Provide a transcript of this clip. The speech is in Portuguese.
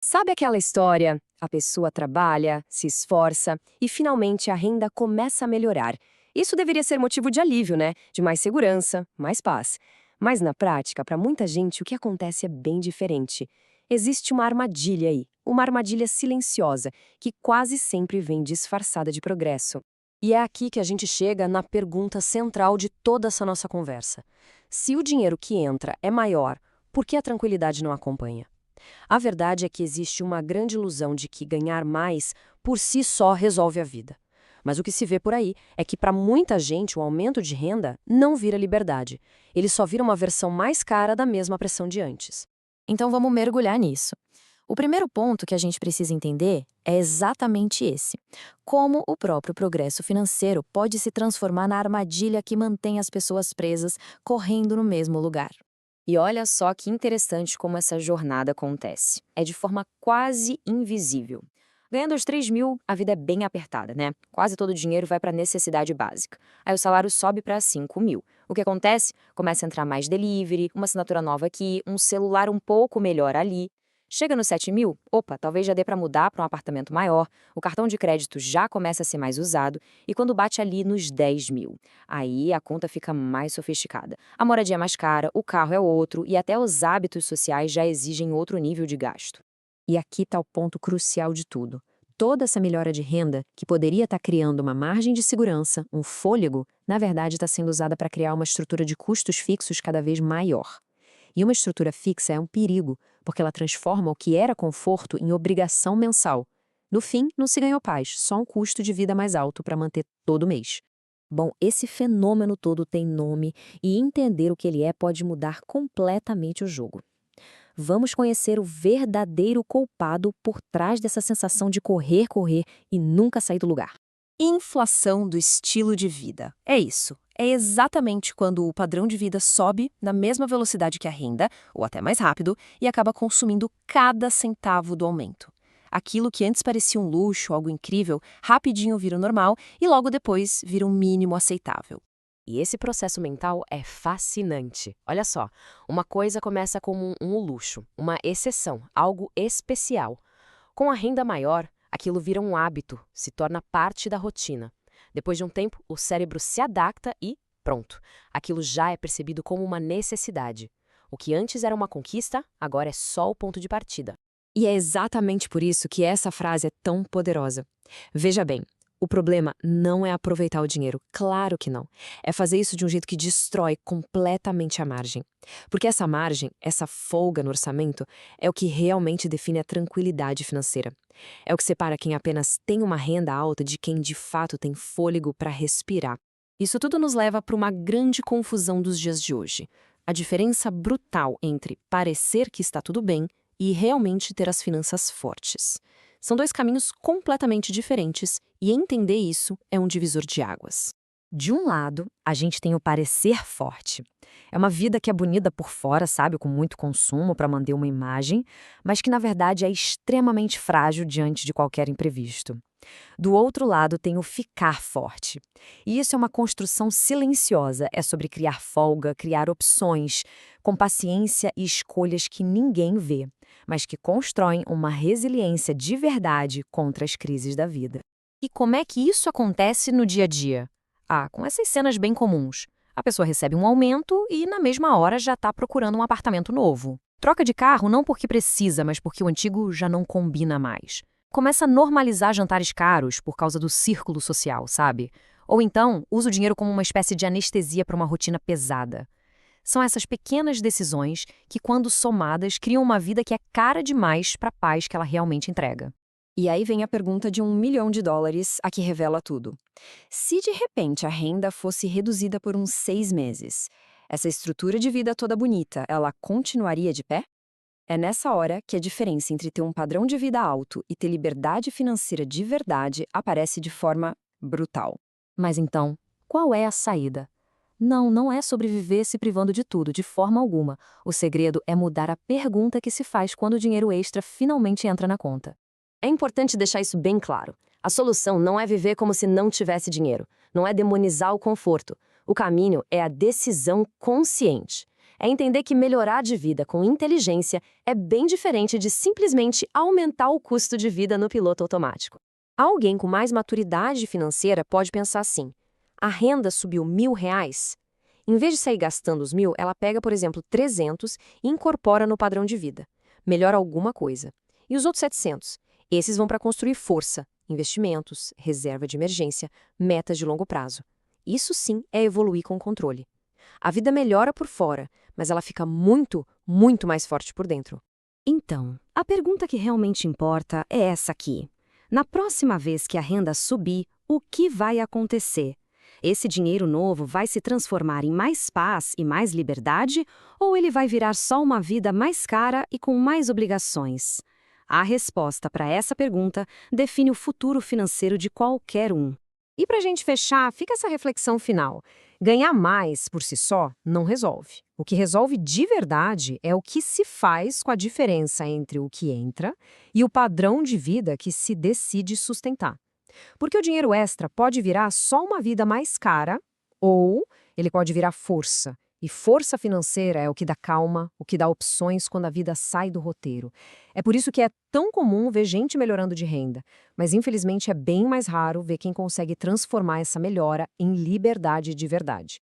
Sabe aquela história? A pessoa trabalha, se esforça e finalmente a renda começa a melhorar. Isso deveria ser motivo de alívio, né? De mais segurança, mais paz. Mas na prática, para muita gente, o que acontece é bem diferente. Existe uma armadilha aí, uma armadilha silenciosa, que quase sempre vem disfarçada de progresso. E é aqui que a gente chega na pergunta central de toda essa nossa conversa. Se o dinheiro que entra é maior, por que a tranquilidade não acompanha? A verdade é que existe uma grande ilusão de que ganhar mais por si só resolve a vida. Mas o que se vê por aí é que para muita gente o aumento de renda não vira liberdade. Ele só vira uma versão mais cara da mesma pressão de antes. Então vamos mergulhar nisso. O primeiro ponto que a gente precisa entender é exatamente esse: como o próprio progresso financeiro pode se transformar na armadilha que mantém as pessoas presas, correndo no mesmo lugar. E olha só que interessante como essa jornada acontece. É de forma quase invisível. Ganhando os 3 mil, a vida é bem apertada, né? Quase todo o dinheiro vai para necessidade básica. Aí o salário sobe para 5 mil. O que acontece? Começa a entrar mais delivery, uma assinatura nova aqui, um celular um pouco melhor ali. Chega nos 7 mil, opa, talvez já dê para mudar para um apartamento maior, o cartão de crédito já começa a ser mais usado, e quando bate ali nos 10 mil, aí a conta fica mais sofisticada. A moradia é mais cara, o carro é outro, e até os hábitos sociais já exigem outro nível de gasto. E aqui está o ponto crucial de tudo. Toda essa melhora de renda, que poderia estar criando uma margem de segurança, um fôlego, na verdade está sendo usada para criar uma estrutura de custos fixos cada vez maior. E uma estrutura fixa é um perigo, porque ela transforma o que era conforto em obrigação mensal. No fim, não se ganhou paz, só um custo de vida mais alto para manter todo mês. Bom, esse fenômeno todo tem nome e entender o que ele é pode mudar completamente o jogo. Vamos conhecer o verdadeiro culpado por trás dessa sensação de correr, correr e nunca sair do lugar. Inflação do estilo de vida. É isso. É exatamente quando o padrão de vida sobe na mesma velocidade que a renda, ou até mais rápido, e acaba consumindo cada centavo do aumento. Aquilo que antes parecia um luxo, algo incrível, rapidinho vira o normal e logo depois vira um mínimo aceitável. E esse processo mental é fascinante. Olha só, uma coisa começa como um luxo, uma exceção, algo especial. Com a renda maior, aquilo vira um hábito, se torna parte da rotina. Depois de um tempo, o cérebro se adapta e pronto. Aquilo já é percebido como uma necessidade. O que antes era uma conquista, agora é só o ponto de partida. E é exatamente por isso que essa frase é tão poderosa. Veja bem, o problema não é aproveitar o dinheiro, claro que não. É fazer isso de um jeito que destrói completamente a margem. Porque essa margem, essa folga no orçamento, é o que realmente define a tranquilidade financeira. É o que separa quem apenas tem uma renda alta de quem de fato tem fôlego para respirar. Isso tudo nos leva para uma grande confusão dos dias de hoje. A diferença brutal entre parecer que está tudo bem e realmente ter as finanças fortes. São dois caminhos completamente diferentes e entender isso é um divisor de águas. De um lado, a gente tem o parecer forte. É uma vida que é bonita por fora, sabe, com muito consumo para manter uma imagem, mas que na verdade é extremamente frágil diante de qualquer imprevisto. Do outro lado tem o ficar forte. E isso é uma construção silenciosa, é sobre criar folga, criar opções, com paciência e escolhas que ninguém vê, mas que constroem uma resiliência de verdade contra as crises da vida. E como é que isso acontece no dia a dia? Com essas cenas bem comuns. A pessoa recebe um aumento e, na mesma hora, já está procurando um apartamento novo. Troca de carro não porque precisa, mas porque o antigo já não combina mais. Começa a normalizar jantares caros por causa do círculo social, sabe? Ou então, usa o dinheiro como uma espécie de anestesia para uma rotina pesada. São essas pequenas decisões que, quando somadas, criam uma vida que é cara demais para a paz que ela realmente entrega. E aí vem a pergunta de $1 milhão, a que revela tudo. Se de repente a renda fosse reduzida por uns 6 meses, essa estrutura de vida toda bonita, ela continuaria de pé? É nessa hora que a diferença entre ter um padrão de vida alto e ter liberdade financeira de verdade aparece de forma brutal. Mas então, qual é a saída? Não é sobreviver se privando de tudo, de forma alguma. O segredo é mudar a pergunta que se faz quando o dinheiro extra finalmente entra na conta. É importante deixar isso bem claro. A solução não é viver como se não tivesse dinheiro. Não é demonizar o conforto. O caminho é a decisão consciente. é entender que melhorar de vida com inteligência é bem diferente de simplesmente aumentar o custo de vida no piloto automático. Alguém com mais maturidade financeira pode pensar assim: a renda subiu R$ 1.000? Em vez de sair gastando os 1.000, ela pega, por exemplo, 300 e incorpora no padrão de vida. Melhora alguma coisa. E os outros 700? Esses vão para construir força, investimentos, reserva de emergência, metas de longo prazo. Isso sim é evoluir com controle. A vida melhora por fora, mas ela fica muito, muito mais forte por dentro. Então, a pergunta que realmente importa é essa aqui. Na próxima vez que a renda subir, o que vai acontecer? Esse dinheiro novo vai se transformar em mais paz e mais liberdade, ou ele vai virar só uma vida mais cara e com mais obrigações? A resposta para essa pergunta define o futuro financeiro de qualquer um. E para a gente fechar, fica essa reflexão final. Ganhar mais por si só não resolve. O que resolve de verdade é o que se faz com a diferença entre o que entra e o padrão de vida que se decide sustentar. Porque o dinheiro extra pode virar só uma vida mais cara, ou ele pode virar força. E força financeira é o que dá calma, o que dá opções quando a vida sai do roteiro. É por isso que é tão comum ver gente melhorando de renda, mas infelizmente é bem mais raro ver quem consegue transformar essa melhora em liberdade de verdade.